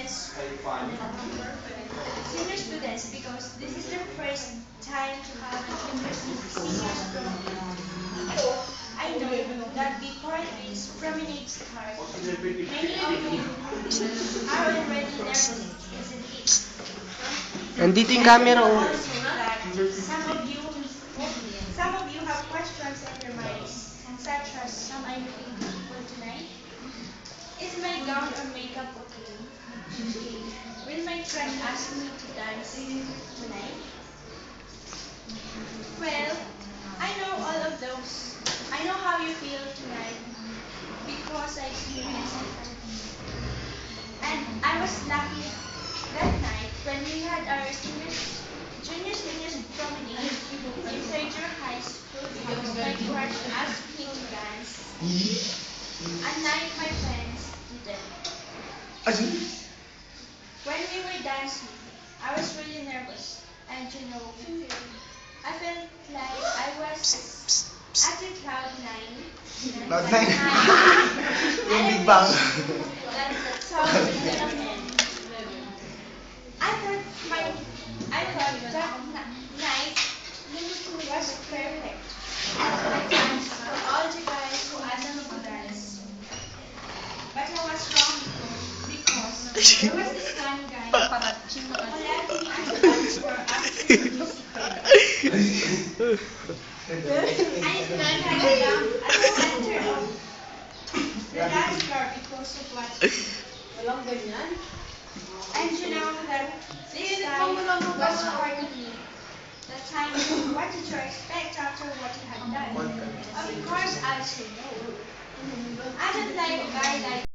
students, senior students, because this is the first time to have a seniors prom. I know that before this promenade starts, many of you are already nervous, isn't it? Nandito yung And I camera, know oh. also that some of you have questions in your minds, such as, am I looking beautiful tonight? Is my gown or makeup okay? Will my friend ask me to dance tonight? Well, I know all of those. I know how you feel tonight because I experienced it. And I was lucky that night when we had our junior seniors promenade in third year high school house. My crush asked me to dance. Unlike my friends didn't. When we were dancing, I was really nervous, and I felt like I was at a cloud nine. Cloud nine? And Yung Big Bang. that song was gonna end. I thought that night was perfect. I danced for all the guys who asked me to dance. But I was wrong because there was this one guy who left me as a dance for after the music ended. And his friend had a down at the center of the dance floor because of what he did. And you know that this guy was part of me. That time, what did you expect after what you had done? Of course, I'll say no. I don't like a guy like